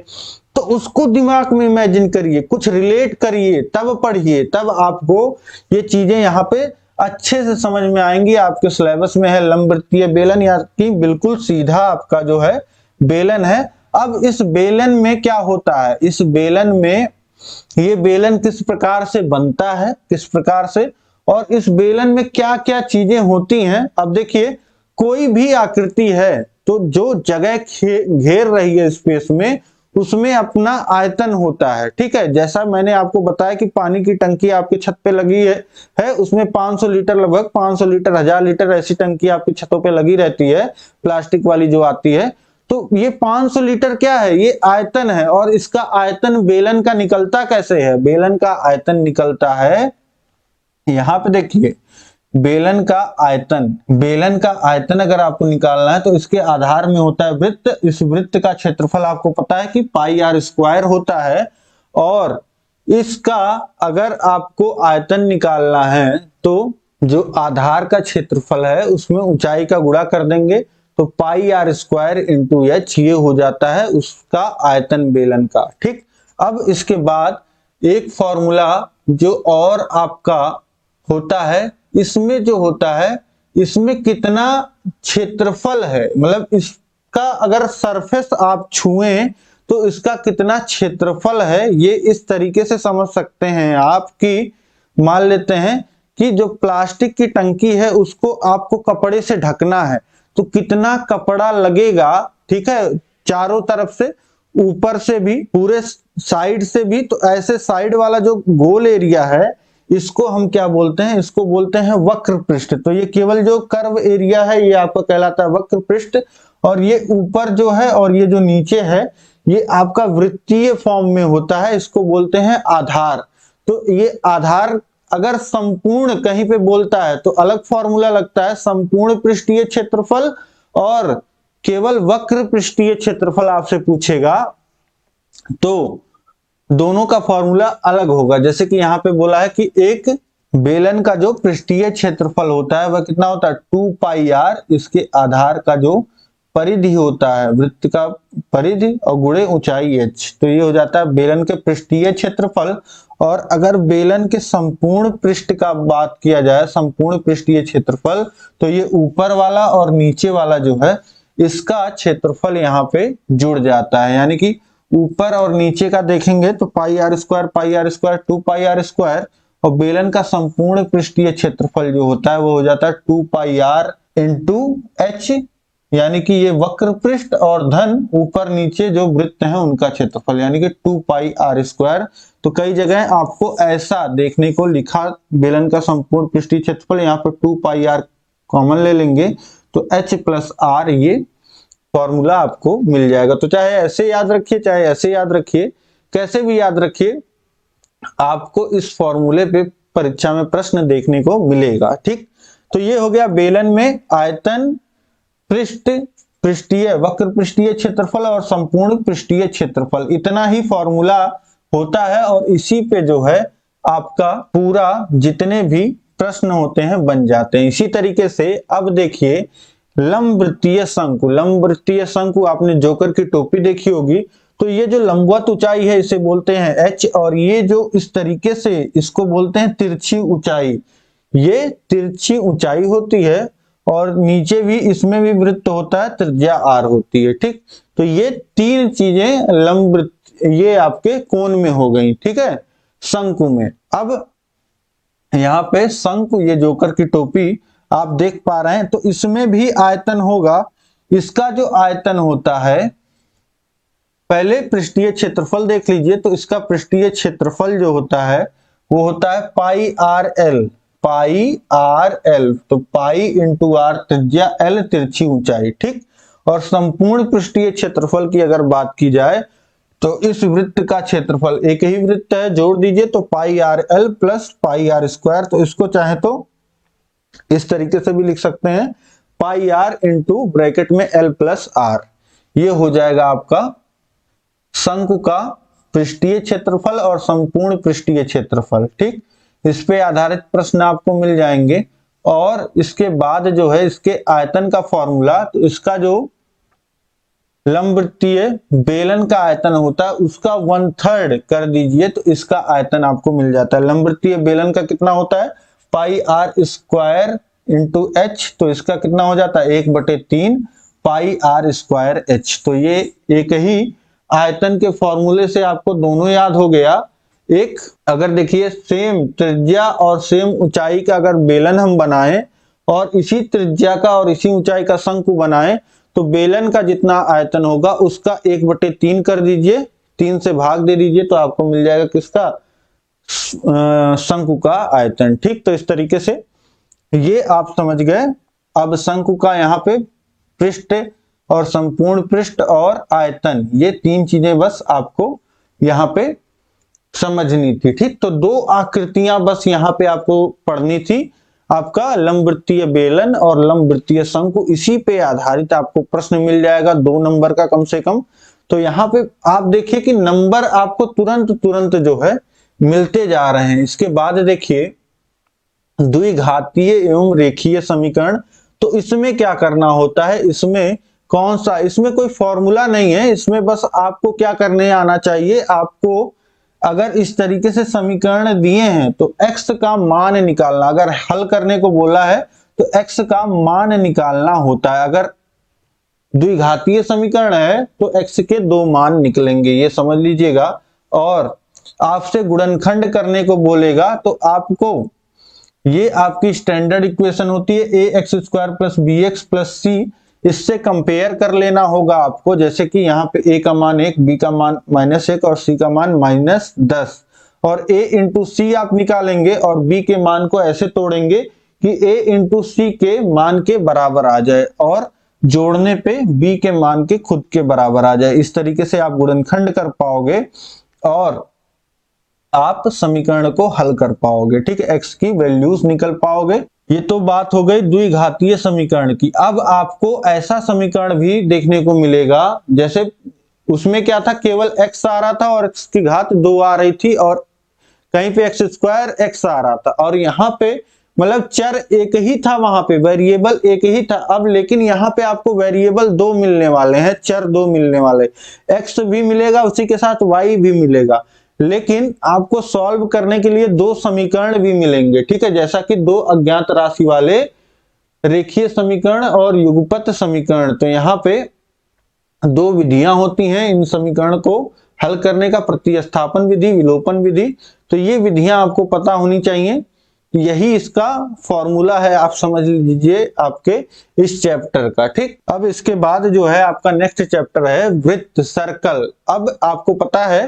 Speaker 2: तो उसको दिमाग में इमेजिन करिए, कुछ रिलेट करिए, तब पढ़िए, तब आपको ये चीजें यहाँ पे अच्छे से समझ में आएंगी। आपके सिलेबस में है लंबवृत्तीय बेलन, या कि बिल्कुल सीधा आपका जो है बेलन है। अब इस बेलन में क्या होता है, इस बेलन में ये बेलन किस प्रकार से बनता है, किस प्रकार से, और इस बेलन में क्या क्या चीजें होती हैं। अब देखिए कोई भी आकृति है तो जो जगह घेर रही है स्पेस में, उसमें अपना आयतन होता है, ठीक है। जैसा मैंने आपको बताया कि पानी की टंकी आपकी छत पे लगी है, उसमें 500 लीटर, लगभग 500 लीटर, 1000 लीटर ऐसी टंकी आपकी छतों पे लगी रहती है, प्लास्टिक वाली जो आती है। तो ये 500 लीटर क्या है, ये आयतन है। और इसका आयतन बेलन का निकलता कैसे है, बेलन का आयतन निकलता है, यहाँ पे देखिए बेलन का आयतन, बेलन का आयतन अगर आपको निकालना है तो इसके आधार में होता है वृत्त। इस वृत्त का क्षेत्रफल आपको पता है कि पाई आर स्क्वायर होता है। और इसका अगर आपको आयतन निकालना है तो जो आधार का क्षेत्रफल है उसमें ऊंचाई का गुणा कर देंगे, तो pi R square into H ये हो जाता है उसका आयतन बेलन का, ठीक। अब इसके बाद एक फॉर्मूला जो और आपका होता है, इसमें जो होता है, इसमें कितना क्षेत्रफल है, मतलब इसका अगर सरफेस आप छुएं तो इसका कितना क्षेत्रफल है, ये इस तरीके से समझ सकते हैं आप कि मान लेते हैं कि जो प्लास्टिक की टंकी है उसको आपको कपड़े से ढकना है, तो कितना कपड़ा लगेगा, ठीक है, चारों तरफ से, ऊपर से भी, पूरे साइड से भी। तो ऐसे साइड वाला जो गोल एरिया है इसको हम क्या बोलते हैं, इसको बोलते हैं वक्र पृष्ठ। तो ये केवल जो कर्व एरिया है ये आपका कहलाता है वक्र पृष्ठ। और ये ऊपर जो है और ये जो नीचे है ये आपका वृत्तीय फॉर्म में होता है, इसको बोलते हैं आधार। तो ये आधार अगर संपूर्ण कहीं पे बोलता है तो अलग फॉर्मूला लगता है, संपूर्ण पृष्ठीय क्षेत्रफल और केवल वक्र पृष्ठीय क्षेत्रफल आपसे पूछेगा तो दोनों का फॉर्मूला अलग होगा। जैसे कि यहाँ पे बोला है कि एक बेलन का जो पृष्ठीय क्षेत्रफल होता है वह कितना होता है, 2 पाई आर, इसके आधार का जो परिधि होता है, वृत्त का परिधि और गुणे ऊंचाई h, तो ये हो जाता है बेलन के पृष्ठीय क्षेत्रफल। और अगर बेलन के संपूर्ण पृष्ठ का बात किया जाए, संपूर्ण पृष्ठीय क्षेत्रफल, तो ये ऊपर वाला और नीचे वाला जो है इसका क्षेत्रफल यहाँ पे जुड़ जाता है। यानी कि ऊपर और नीचे का देखेंगे तो pi R square 2 pi R square, और बेलन का संपूर्ण पृष्ठीय क्षेत्रफल जो होता है वो हो जाता है 2 पाई आर इंटू एच, यानी कि ये वक्र पृष्ठ और धन ऊपर नीचे जो वृत्त हैं उनका क्षेत्रफल, यानी कि 2 पाई आर स्क्वायर। तो कई जगह आपको ऐसा देखने को लिखा, बेलन का संपूर्ण पृष्ठीय क्षेत्रफल, यहाँ पर 2 पाई आर कॉमन ले लेंगे तो एच प्लस आर ये फॉर्मूला आपको मिल जाएगा। तो चाहे ऐसे याद रखिए चाहे ऐसे याद रखिए, कैसे भी याद रखिए, आपको इस फॉर्मूले पे परीक्षा में प्रश्न देखने को मिलेगा, ठीक। तो ये हो गया बेलन में आयतन, पृष्ठ, पृष्ठीय, वक्र पृष्ठीय क्षेत्रफल और संपूर्ण पृष्ठीय क्षेत्रफल, इतना ही फॉर्मूला होता है। और इसी पे जो है आपका पूरा जितने भी प्रश्न होते हैं बन जाते हैं। इसी तरीके से अब देखिए लंबवृत्तीय शंकु, लंबवृत्तीय शंकु आपने जोकर की टोपी देखी होगी, तो ये जो लंबवत ऊंचाई है इसे बोलते हैं एच, और ये जो इस तरीके से इसको बोलते हैं तिरछी ऊंचाई, ये तिरछी ऊंचाई होती है। और नीचे भी इसमें भी वृत्त होता है, त्रिज्या आर होती है, ठीक। तो ये 3 चीजें लंबवृत्त ये आपके कोण में हो गई, ठीक है, शंकु में। अब यहाँ पे शंकु, ये जोकर की टोपी आप देख पा रहे हैं, तो इसमें भी आयतन होगा, इसका जो आयतन होता है, पहले पृष्ठीय क्षेत्रफल देख लीजिए, तो इसका पृष्ठीय क्षेत्रफल जो होता है वो होता है पाई आर एल। पाई आर एल, तो पाई इंटू आर त्रिज्या, एल तिरछी ऊंचाई, ठीक। और संपूर्ण पृष्ठीय क्षेत्रफल की अगर बात की जाए तो इस वृत्त का क्षेत्रफल, एक ही वृत्त है, जोड़ दीजिए तो pi R L plus pi R square. तो इसको चाहे तो इस तरीके से भी लिख सकते हैं, पाई आर इंटू ब्रैकेट में एल प्लस आर। ये हो जाएगा आपका शंकु का पृष्ठीय क्षेत्रफल और संपूर्ण पृष्ठीय क्षेत्रफल, ठीक। इस पे आधारित प्रश्न आपको मिल जाएंगे। और इसके बाद जो है इसके आयतन का फॉर्मूला, तो इसका जो लंबवृत्तीय बेलन का आयतन होता है उसका 1/3 कर दीजिए तो इसका आयतन आपको मिल जाता है। लंबवृत्तीय बेलन का कितना होता है, पाई आर स्क्वायर इंटू एच, तो इसका कितना हो जाता है 1/3 पाई आर स्क्वायर एच। तो ये एक ही आयतन के फॉर्मूले से आपको दोनों याद हो गया। एक अगर देखिए सेम त्रिज्या और सेम ऊंचाई का अगर बेलन हम बनाएं और इसी त्रिज्या का और इसी ऊंचाई का शंकु बनाएं, तो बेलन का जितना आयतन होगा उसका 1/3 कर दीजिए, 3 से भाग दे दीजिए, तो आपको मिल जाएगा किसका, शंकु का आयतन, ठीक। तो इस तरीके से ये आप समझ गए। अब शंकु का यहाँ पे पृष्ठ और संपूर्ण पृष्ठ और आयतन, ये 3 चीजें बस आपको यहाँ पे समझनी थी, ठीक। तो 2 आकृतियां बस यहाँ पे आपको पढ़नी थी, आपका लंबवृत्तीय बेलन और लंबवृत्तीय शंकु, इसी पे आधारित आपको प्रश्न मिल जाएगा 2 नंबर का कम से कम। तो यहाँ पे आप देखिए कि नंबर आपको तुरंत जो है मिलते जा रहे हैं। इसके बाद देखिए द्विघातीय एवं रेखीय समीकरण, तो इसमें क्या करना होता है, इसमें कौन सा, इसमें कोई फॉर्मूला नहीं है, इसमें बस आपको क्या करने आना चाहिए, आपको अगर इस तरीके से समीकरण दिए हैं तो x का मान निकालना, अगर हल करने को बोला है तो x का मान निकालना होता है। अगर द्विघातीय समीकरण है तो x के 2 मान निकलेंगे, ये समझ लीजिएगा। और आपसे गुणनखंड करने को बोलेगा तो आपको, ये आपकी स्टैंडर्ड इक्वेशन होती है ax² + bx + c, इससे कंपेयर कर लेना होगा आपको। जैसे कि यहाँ पे a का मान 1, b का मान -1 और c का मान -10, और a इंटू सी आप निकालेंगे और b के मान को ऐसे तोड़ेंगे कि a इंटू सी के मान के बराबर आ जाए और जोड़ने पे b के मान के खुद के बराबर आ जाए। इस तरीके से आप गुणनखंड कर पाओगे और आप समीकरण को हल कर पाओगे, ठीक है, x की वैल्यूज निकल पाओगे। ये तो बात हो गई द्विघातीय समीकरण की। अब आपको ऐसा समीकरण भी देखने को मिलेगा, जैसे उसमें क्या था, केवल x आ रहा था और x की घात 2 आ रही थी और कहीं पे x² x आ रहा था, और यहाँ पे मतलब चर एक ही था, वहां पे वेरिएबल एक ही था। अब लेकिन यहाँ पे आपको वेरिएबल 2 मिलने वाले हैं, चर 2 मिलने वाले, x भी मिलेगा उसी के साथ y भी मिलेगा, लेकिन आपको सॉल्व करने के लिए 2 समीकरण भी मिलेंगे, ठीक है। जैसा कि 2 अज्ञात राशि वाले रेखीय समीकरण और युगपत समीकरण, तो यहाँ पे 2 विधियां होती हैं इन समीकरण को हल करने का, प्रतिस्थापन विधि, विलोपन विधि। तो ये विधियां आपको पता होनी चाहिए, यही इसका फॉर्मूला है, आप समझ लीजिए आपके इस चैप्टर का, ठीक। अब इसके बाद जो है आपका नेक्स्ट चैप्टर है वृत्त, सर्कल। अब आपको पता है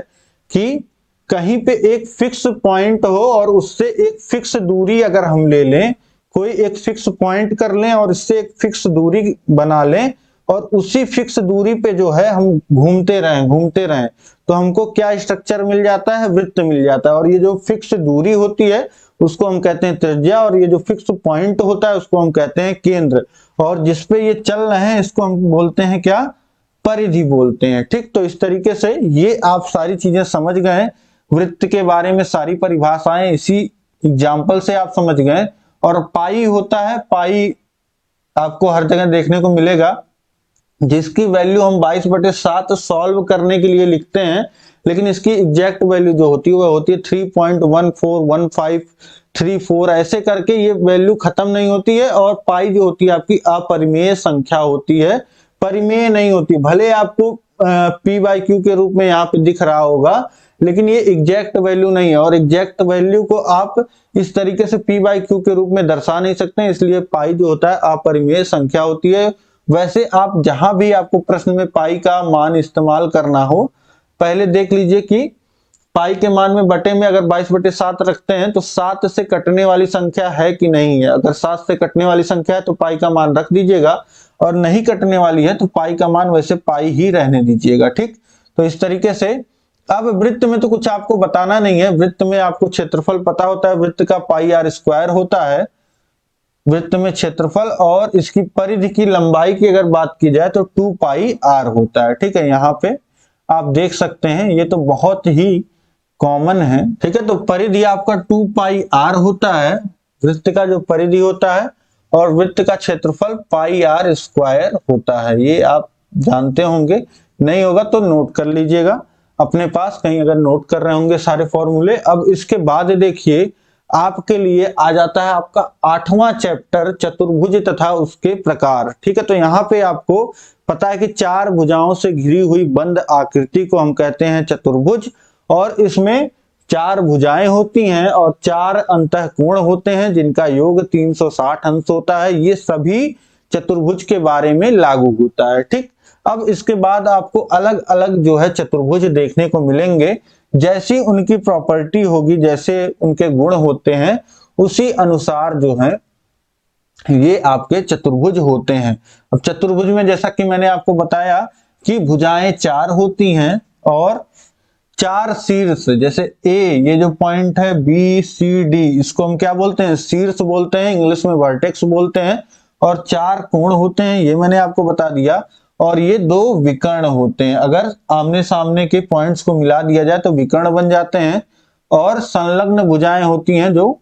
Speaker 2: कि कहीं पे एक फिक्स पॉइंट हो और उससे एक फिक्स दूरी अगर हम ले लें, कोई एक फिक्स पॉइंट कर लें और इससे एक फिक्स दूरी बना लें और उसी फिक्स दूरी पे जो है हम घूमते रहें तो हमको क्या स्ट्रक्चर मिल जाता है, वृत्त मिल जाता है। और ये जो फिक्स दूरी होती है उसको हम कहते हैं त्रिज्या, और ये जो फिक्स पॉइंट होता है उसको हम कहते हैं केंद्र, और जिसपे ये चल रहे हैं इसको हम बोलते हैं क्या, परिधि बोलते हैं, ठीक। तो इस तरीके से ये आप सारी चीजें समझ गए, वृत्त के बारे में सारी परिभाषाएं इसी एग्जाम्पल से आप समझ गए। और पाई होता है, पाई आपको हर जगह देखने को मिलेगा, जिसकी वैल्यू हम 22/7 सॉल्व करने के लिए लिखते हैं, लेकिन इसकी एग्जैक्ट वैल्यू जो होती है वह होती है 3.141534, ऐसे करके ये वैल्यू खत्म नहीं होती है। और पाई जो होती है आपकी अपरिमेय संख्या होती है, परिमेय नहीं होती। भले आपको p/q के रूप में यहाँ पे दिख रहा होगा, लेकिन ये एग्जैक्ट वैल्यू नहीं है, और एग्जैक्ट वैल्यू को आप इस तरीके से p/q के रूप में दर्शा नहीं सकते, इसलिए पाई जो होता है अपरिमेय संख्या होती है। वैसे आप जहां भी आपको प्रश्न में पाई का मान इस्तेमाल करना हो, पहले देख लीजिए कि पाई के मान में बटे में अगर 22/7 रखते हैं तो 7 से कटने वाली संख्या है कि नहीं है। अगर 7 से कटने वाली संख्या है तो पाई का मान रख दीजिएगा, और नहीं कटने वाली है तो पाई का मान वैसे पाई ही रहने दीजिएगा। ठीक, तो इस तरीके से। अब वृत्त में तो कुछ आपको बताना नहीं है, वृत्त में आपको क्षेत्रफल पता होता है, वृत्त का पाई आर स्क्वायर होता है वृत्त में क्षेत्रफल, और इसकी परिधि की लंबाई की अगर बात की जाए तो 2 पाई आर होता है। ठीक है, यहाँ पे आप देख सकते हैं, ये तो बहुत ही कॉमन है। ठीक है, तो परिधि आपका 2 पाई आर होता है, वृत्त का जो परिधि होता है, और वृत्त का क्षेत्रफल पाई आर स्क्वायर होता है। ये आप जानते होंगे, नहीं होगा तो नोट कर लीजिएगा अपने पास कहीं, अगर नोट कर रहे होंगे सारे फॉर्मूले। अब इसके बाद देखिए आपके लिए आ जाता है आपका 8वां चैप्टर, चतुर्भुज तथा उसके प्रकार। ठीक है, तो यहाँ पे आपको पता है कि 4 भुजाओं से घिरी हुई बंद आकृति को हम कहते हैं चतुर्भुज, और इसमें 4 भुजाएं होती हैं और 4 अंतःकोण होते हैं जिनका योग 360 अंश होता है। ये सभी चतुर्भुज के बारे में लागू होता है। ठीक, अब इसके बाद आपको अलग अलग जो है चतुर्भुज देखने को मिलेंगे, जैसी उनकी प्रॉपर्टी होगी, जैसे उनके गुण होते हैं, उसी अनुसार जो है ये आपके चतुर्भुज होते हैं। अब चतुर्भुज में जैसा कि मैंने आपको बताया कि भुजाएं 4 होती हैं और 4 शीर्ष, जैसे ए, ये जो पॉइंट है बी सी डी, इसको हम क्या बोलते हैं, शीर्ष बोलते हैं, इंग्लिश में वर्टेक्स बोलते हैं। और 4 कोण होते हैं, ये मैंने आपको बता दिया। और ये 2 विकर्ण होते हैं, अगर आमने सामने के पॉइंट्स को मिला दिया जाए तो विकर्ण बन जाते हैं। और संलग्न भुजाएं होती हैं जो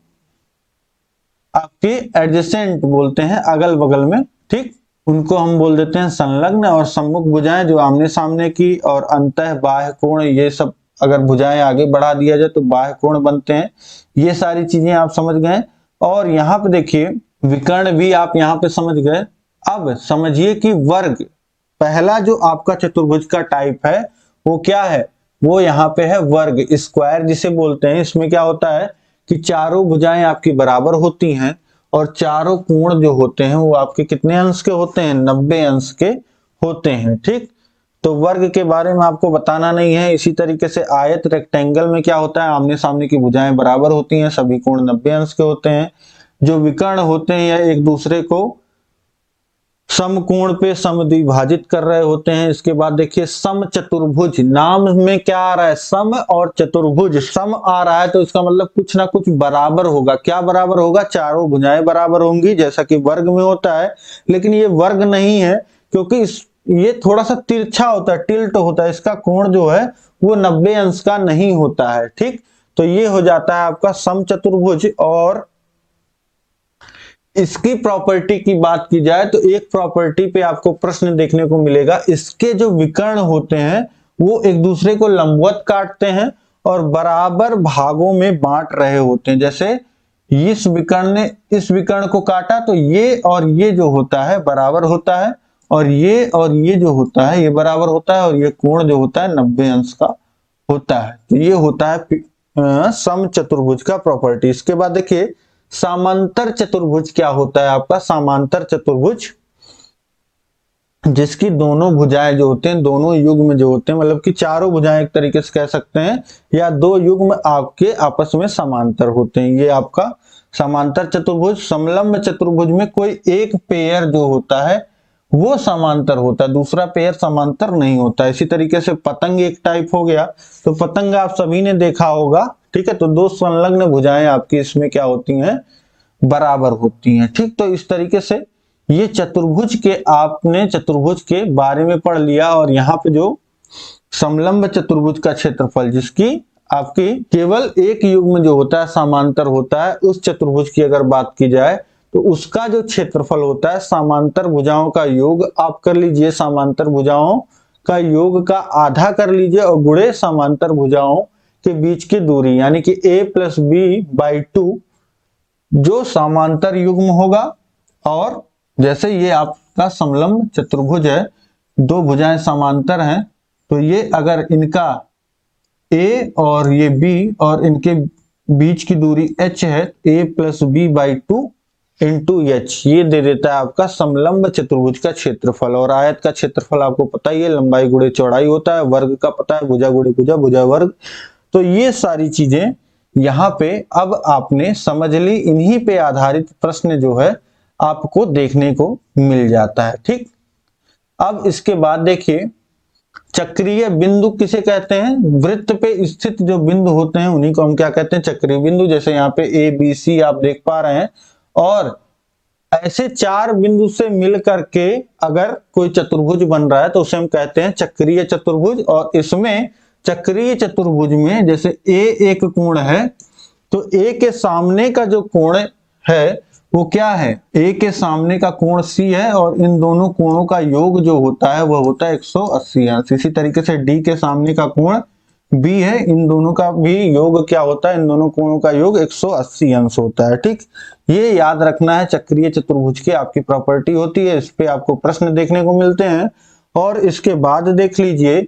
Speaker 2: आपके एडजेसेंट बोलते हैं, अगल बगल में। ठीक, उनको हम बोल देते हैं संलग्न। और सम्मुख भुजाएं जो आमने सामने की, और अंतः बाह्य कोण, ये सब अगर भुजाएं आगे बढ़ा दिया जाए तो बाह्य कोण बनते हैं। ये सारी चीजें आप समझ गए। और यहाँ पे देखिए विकर्ण भी आप यहाँ पे समझ गए। अब समझिए कि वर्ग, पहला जो आपका चतुर्भुज का टाइप है वो क्या है, वो यहाँ पे है वर्ग, स्क्वायर जिसे बोलते हैं। इसमें क्या होता है कि चारों भुजाएं आपकी बराबर होती हैं, और चारों कोण जो होते हैं वो आपके कितने अंश के होते हैं, 90 अंश के होते हैं। ठीक, तो वर्ग के बारे में आपको बताना नहीं है। इसी तरीके से आयत, रेक्टेंगल में क्या होता है, आमने सामने की भुजाएं बराबर होती हैं, सभी कोण 90 अंश के होते हैं। जो विकर्ण होते हैं या एक दूसरे को समकोण पे समद्विभाजित कर रहे होते हैं। इसके बाद देखिए सम चतुर्भुज, नाम में क्या आ रहा है, सम और चतुर्भुज। सम आ रहा है तो इसका मतलब कुछ ना कुछ बराबर होगा। क्या बराबर होगा, चारों भुजाएं बराबर होंगी, जैसा कि वर्ग में होता है। लेकिन ये वर्ग नहीं है, क्योंकि ये थोड़ा सा तिरछा होता है, टिल्ट होता है, इसका कोण जो है वो 90 अंश का नहीं होता है। ठीक, तो ये हो जाता है आपका सम चतुर्भुज। और इसकी प्रॉपर्टी की बात की जाए तो एक प्रॉपर्टी पे आपको प्रश्न देखने को मिलेगा, इसके जो विकर्ण होते हैं वो एक दूसरे को लंबवत काटते हैं और बराबर भागों में बांट रहे होते हैं। जैसे इस विकर्ण ने इस विकर्ण को काटा तो ये और ये जो होता है बराबर होता है, और ये जो होता है ये बराबर होता है, और ये कोण जो होता है 90 अंश का होता है। तो ये होता है सम चतुर्भुज का प्रॉपर्टी। इसके बाद देखिए समांतर चतुर्भुज क्या होता है आपका, समांतर चतुर्भुज जिसकी दोनों भुजाएं जो होते हैं, दोनों युग्म जो होते हैं, मतलब कि चारों भुजाएं एक तरीके से कह सकते हैं, या 2 युग्म आपके आपस में समांतर होते हैं, ये आपका समांतर चतुर्भुज। समलंब चतुर्भुज में कोई एक पेयर जो होता है वो समांतर होता है, दूसरा पेयर समांतर नहीं होता। इसी तरीके से पतंग एक टाइप हो गया, तो पतंग आप सभी ने देखा होगा। ठीक है, तो 2 संलग्न भुजाएं आपकी इसमें क्या होती हैं, बराबर होती हैं। ठीक, तो इस तरीके से ये चतुर्भुज के आपने चतुर्भुज के बारे में पढ़ लिया। और यहाँ पे जो समलंब चतुर्भुज का क्षेत्रफल, जिसकी आपकी केवल एक युग्म जो होता है समांतर होता है, उस चतुर्भुज की अगर बात की जाए तो उसका जो क्षेत्रफल होता है समांतर भुजाओं का योग आप कर लीजिए, समांतर भुजाओं का योग का आधा कर लीजिए और गुणे समांतर भुजाओं के बीच की दूरी, यानी कि a+b/2 जो समांतर युग्म होगा। और जैसे ये आपका समलंब चतुर्भुज है, 2 भुजाएं समांतर हैं, तो ये अगर इनका a और ये b और इनके बीच की दूरी h है, a+b/2 इंटू एच, ये दे देता है आपका समलंब चतुर्भुज का क्षेत्रफल। और आयत का क्षेत्रफल आपको पता ही है, लंबाई गुणे चौड़ाई होता है, वर्ग का पता है, भुजा गुणे भुजा, भुजा वर्ग। तो ये सारी चीजें यहाँ पे अब आपने समझ ली, इन्हीं पे आधारित प्रश्न जो है आपको देखने को मिल जाता है। ठीक, अब इसके बाद देखिए, चक्रीय बिंदु किसे कहते हैं? वृत्त पे स्थित जो बिंदु होते हैं उन्हीं को हम क्या कहते हैं? चक्रीय बिंदु। जैसे यहाँ पे ए बी सी आप देख पा रहे हैं, और ऐसे 4 बिंदु से मिल करके अगर कोई चतुर्भुज बन रहा है तो उसे हम कहते हैं चक्रीय चतुर्भुज। और इसमें चक्रीय चतुर्भुज में जैसे ए एक कोण है, तो ए के सामने का जो कोण है वो क्या है? ए के सामने का कोण सी है, और इन दोनों कोणों का योग जो होता है वह होता है 180 अंश। इसी तरीके से डी के सामने का कोण बी है, इन दोनों का भी योग क्या होता है? इन दोनों कोणों का योग 180 अंश होता है। ठीक, ये याद रखना है, चक्रीय चतुर्भुज की आपकी प्रॉपर्टी होती है, इस पे आपको प्रश्न देखने को मिलते हैं। और इसके बाद देख लीजिए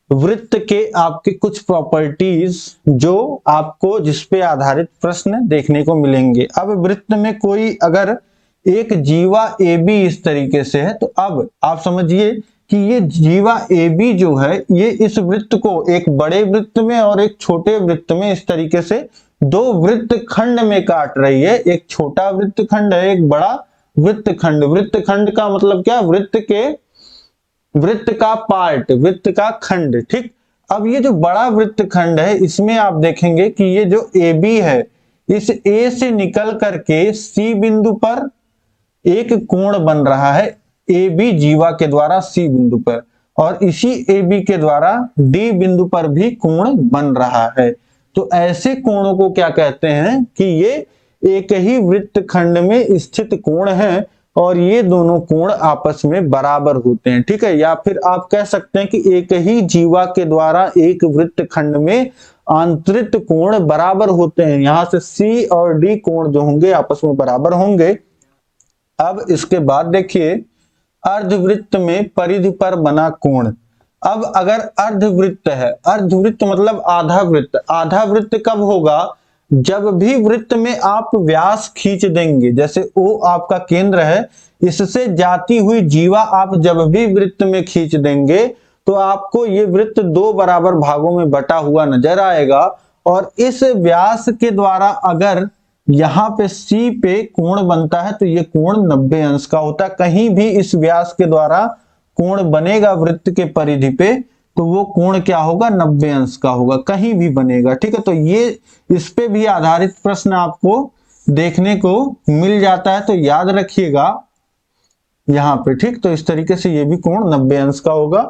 Speaker 2: वृत्त के आपके कुछ प्रॉपर्टीज जो आपको जिस पे आधारित प्रश्न देखने को मिलेंगे। अब वृत्त में कोई अगर एक जीवा ए बी इस तरीके से है, तो अब आप समझिए कि ये जीवा ए बी जो है ये इस वृत्त को एक बड़े वृत्त में और एक छोटे वृत्त में इस तरीके से 2 वृत्त खंड में काट रही है। एक छोटा वृत्त खंड है, एक बड़ा वृत्त खंड। वृत्त खंड का मतलब क्या? वृत्त का पार्ट, वृत्त का खंड। ठीक, अब ये जो बड़ा वृत्त खंड है इसमें आप देखेंगे कि ये जो ए बी है, इस ए से निकल करके सी बिंदु पर एक कोण बन रहा है, ए बी जीवा के द्वारा सी बिंदु पर, और इसी ए बी के द्वारा डी बिंदु पर भी कोण बन रहा है। तो ऐसे कोणों को क्या कहते हैं? कि ये एक ही वृत्त खंड में स्थित कोण है, और ये दोनों कोण आपस में बराबर होते हैं। ठीक है, या फिर आप कह सकते हैं कि एक ही जीवा के द्वारा एक वृत्त खंड में आंतरिक कोण बराबर होते हैं। यहां से सी और डी कोण जो होंगे आपस में बराबर होंगे। अब इसके बाद देखिए, अर्धवृत्त में परिधि पर बना कोण। अब अगर अर्धवृत्त है, अर्धवृत्त मतलब आधा वृत्त। आधा वृत्त कब होगा? जब भी वृत्त में आप व्यास खींच देंगे, जैसे O आपका केंद्र है, इससे जाती हुई जीवा आप जब भी वृत्त में खींच देंगे तो आपको ये वृत्त 2 बराबर भागों में बटा हुआ नजर आएगा। और इस व्यास के द्वारा अगर यहाँ पे C पे कोण बनता है तो ये कोण 90 अंश का होता है। कहीं भी इस व्यास के द्वारा कोण बनेगा वृत्त के परिधि पे, तो वो कोण क्या होगा? 90 अंश का होगा, कहीं भी बनेगा। ठीक है, तो ये इस पे भी आधारित प्रश्न आपको देखने को मिल जाता है, तो याद रखिएगा यहाँ पे। ठीक, तो इस तरीके से ये भी कोण 90 अंश का होगा।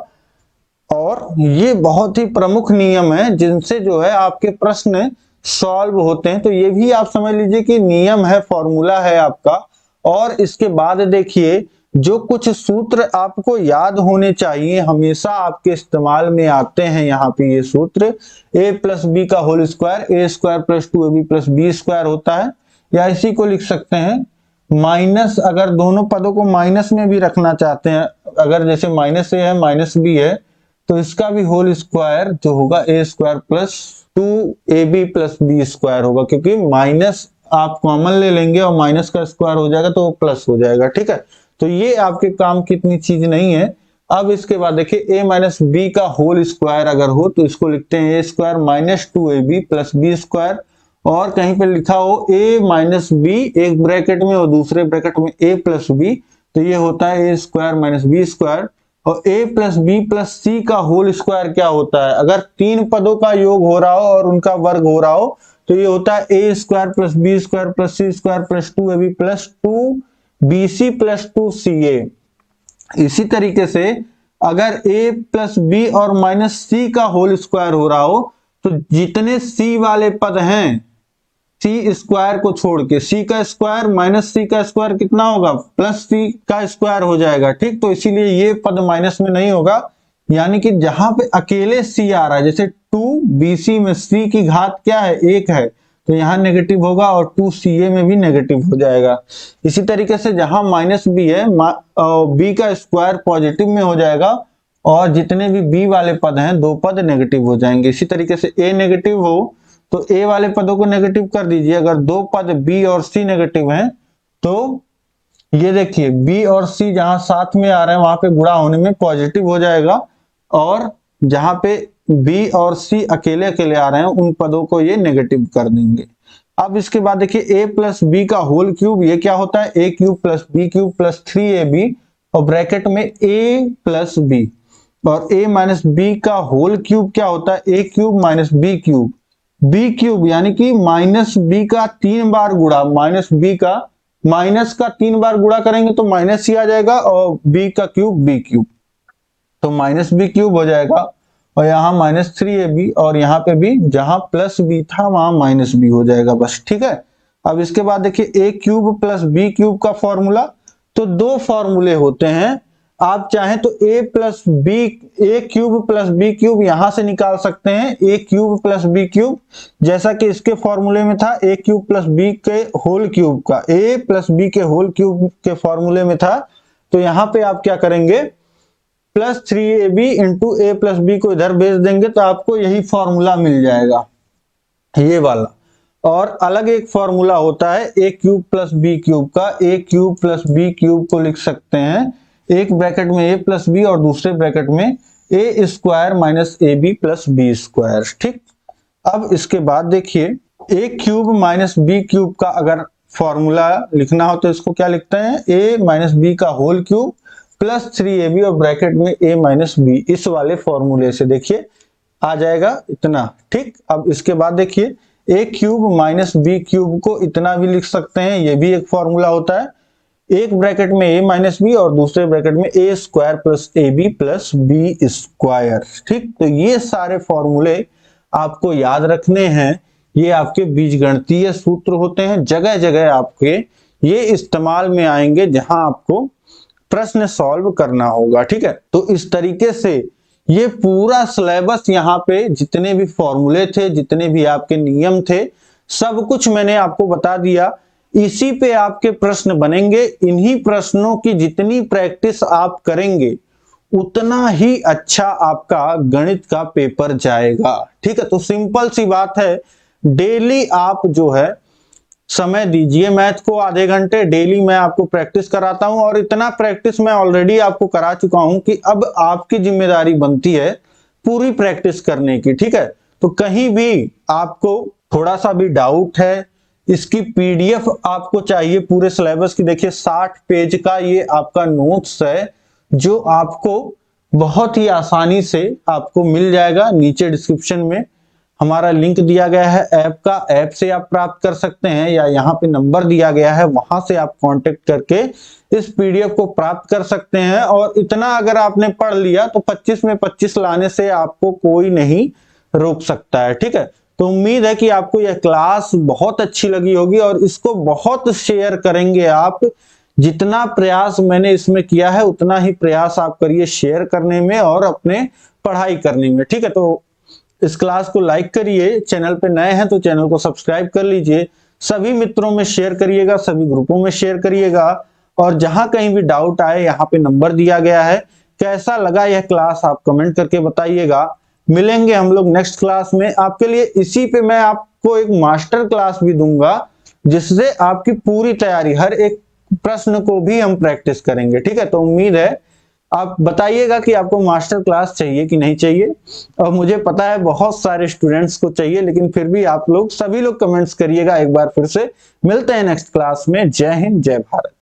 Speaker 2: और ये बहुत ही प्रमुख नियम है जिनसे जो है आपके प्रश्न सॉल्व होते हैं। तो ये भी आप समझ लीजिए कि नियम है, फॉर्मूला है आपका। और इसके बाद देखिए, जो कुछ सूत्र आपको याद होने चाहिए, हमेशा आपके इस्तेमाल में आते हैं यहाँ पे ये सूत्र। a प्लस बी का whole square, A square plus 2ab plus B square होता है। या इसी को लिख सकते हैं माइनस, अगर दोनों पदों को माइनस में भी रखना चाहते हैं, अगर जैसे माइनस ए है माइनस बी है, तो इसका भी होल स्क्वायर जो होगा A square plus 2ab plus B square होगा, क्योंकि माइनस आप कॉमन ले लेंगे और माइनस का स्क्वायर हो जाएगा तो वो प्लस हो जाएगा। ठीक है, तो ये आपके काम की इतनी चीज नहीं है। अब इसके बाद देखिए, a माइनस बी का होल स्क्वायर अगर हो तो इसको लिखते हैं A square minus 2ab plus B square. और कहीं पे लिखा हो a माइनस बी एक ब्रैकेट में और दूसरे ब्रैकेट में a प्लस बी, तो ये होता है A square minus B square. और a प्लस बी प्लस सी का होल स्क्वायर क्या होता है? अगर 3 पदों का योग हो रहा हो और उनका वर्ग हो रहा हो तो ये होता है A square plus B square plus C square plus 2ab plus 2bc plus 2ca। इसी तरीके से अगर a प्लस बी और माइनस सी का होल स्क्वायर हो रहा हो तो जितने c वाले पद हैं, सी स्क्वायर को छोड़ के सी का स्क्वायर माइनस सी का स्क्वायर कितना होगा? प्लस सी का स्क्वायर हो जाएगा। ठीक, तो इसीलिए ये पद माइनस में नहीं होगा। यानी कि जहां पे अकेले सी आ रहा है, जैसे 2bc में सी की घात क्या है? 1 है, तो यहाँ नेगेटिव होगा, और 2ca में भी नेगेटिव हो जाएगा। इसी तरीके से जहां माइनस बी है, बी का स्क्वायर पॉजिटिव में हो जाएगा, और जितने भी बी वाले पद हैं 2 पद नेगेटिव हो जाएंगे। इसी तरीके से ए नेगेटिव हो तो ए वाले पदों को नेगेटिव कर दीजिए। अगर 2 पद बी और सी नेगेटिव हैं तो ये देखिए बी और सी जहां साथ में आ रहे हैं वहां पे गुणा होने में पॉजिटिव हो जाएगा, और जहां पे बी और सी अकेले अकेले आ रहे हैं उन पदों को ये नेगेटिव कर देंगे। अब इसके बाद देखिए a प्लस बी का होल क्यूब, ये क्या होता है a cube plus B cube plus 3ab, और ब्रैकेट में a प्लस बी, और a माइनस बी का होल क्यूब क्या होता है a cube minus B cube, B cube यानी कि माइनस बी का 3 बार गुणा, माइनस का 3 बार गुणा करेंगे तो माइनस ही आ जाएगा, और बी का क्यूब बी क्यूब, तो माइनस बी क्यूब हो जाएगा, और यहाँ माइनस 3ab, और यहाँ पे भी जहां प्लस बी था वहां माइनस बी हो जाएगा बस। ठीक है, अब इसके बाद देखिए a cube plus B cube का फॉर्मूला, तो दो फॉर्मूले होते हैं, आप चाहें तो a cube plus B cube यहां से निकाल सकते हैं, a cube plus B cube, जैसा कि इसके फॉर्मूले में था a क्यूब प्लस बी के होल क्यूब का, a प्लस बी के होल क्यूब के फॉर्मूले में था, तो यहां पे आप क्या करेंगे प्लस 3ab इंटू ए प्लस बी को इधर भेज देंगे तो आपको यही फॉर्मूला मिल जाएगा, ये वाला। और अलग एक फॉर्मूला होता है a cube plus B cube का, a cube plus B cube को लिख सकते हैं एक ब्रैकेट में a प्लस बी और दूसरे ब्रैकेट में a square minus A B plus B square. ठीक, अब इसके बाद देखिए a cube minus B cube का अगर फॉर्मूला लिखना हो तो इसको क्या लिखते हैं a माइनस बी का होल क्यूब प्लस 3ab और ब्रैकेट में a माइनस बी, इस वाले फॉर्मूले से देखिए आ जाएगा इतना। ठीक, अब इसके बाद देखिए a cube minus B cube को इतना भी लिख सकते हैं, ये भी एक फॉर्मूला होता है, एक ब्रैकेट में a माइनस बी और दूसरे ब्रैकेट में a square plus A B plus B square. ठीक, तो ये सारे फॉर्मूले आपको याद रखने हैं, ये आपके बीजगणितीय सूत्र होते हैं, जगह जगह आपके ये इस्तेमाल में आएंगे जहां आपको प्रश्न सॉल्व करना होगा। ठीक है, तो इस तरीके से ये पूरा सिलेबस यहाँ पे जितने भी फॉर्मूले थे, जितने भी आपके नियम थे, सब कुछ मैंने आपको बता दिया। इसी पे आपके प्रश्न बनेंगे, इन्हीं प्रश्नों की जितनी प्रैक्टिस आप करेंगे उतना ही अच्छा आपका गणित का पेपर जाएगा। ठीक है, तो सिंपल सी बात है, डेली आप जो है समय दीजिए मैथ को, आधे घंटे डेली मैं आपको प्रैक्टिस कराता हूं, और इतना प्रैक्टिस मैं ऑलरेडी आपको करा चुका हूं कि अब आपकी जिम्मेदारी बनती है पूरी प्रैक्टिस करने की। ठीक है, तो कहीं भी आपको थोड़ा सा भी डाउट है, इसकी पीडीएफ आपको चाहिए पूरे सिलेबस की, देखिए 60 पेज का ये आपका नोट्स है जो आपको बहुत ही आसानी से आपको मिल जाएगा। नीचे डिस्क्रिप्शन में हमारा लिंक दिया गया है ऐप का, ऐप से आप प्राप्त कर सकते हैं, या यहाँ पे नंबर दिया गया है वहां से आप कांटेक्ट करके इस पीडीएफ को प्राप्त कर सकते हैं। और इतना अगर आपने पढ़ लिया तो 25 में 25 लाने से आपको कोई नहीं रोक सकता है। ठीक है, तो उम्मीद है कि आपको यह क्लास बहुत अच्छी लगी होगी और इसको बहुत शेयर करेंगे आप। जितना प्रयास मैंने इसमें किया है उतना ही प्रयास आप करिए शेयर करने में और अपने पढ़ाई करने में। ठीक है, तो इस क्लास को लाइक करिए, चैनल पे नए हैं तो चैनल को सब्सक्राइब कर लीजिए, सभी मित्रों में शेयर करिएगा, सभी ग्रुपों में शेयर करिएगा, और जहां कहीं भी डाउट आए यहाँ पे नंबर दिया गया है। कैसा लगा यह क्लास आप कमेंट करके बताइएगा। मिलेंगे हम लोग नेक्स्ट क्लास में, आपके लिए इसी पे मैं आपको एक मास्टर क्लास भी दूंगा जिससे आपकी पूरी तैयारी, हर एक प्रश्न को भी हम प्रैक्टिस करेंगे। ठीक है, तो उम्मीद है आप बताइएगा कि आपको मास्टर क्लास चाहिए कि नहीं चाहिए, और मुझे पता है बहुत सारे स्टूडेंट्स को चाहिए, लेकिन फिर भी आप लोग सभी लोग कमेंट्स करिएगा। एक बार फिर से मिलते हैं नेक्स्ट क्लास में। जय हिंद, जय भारत।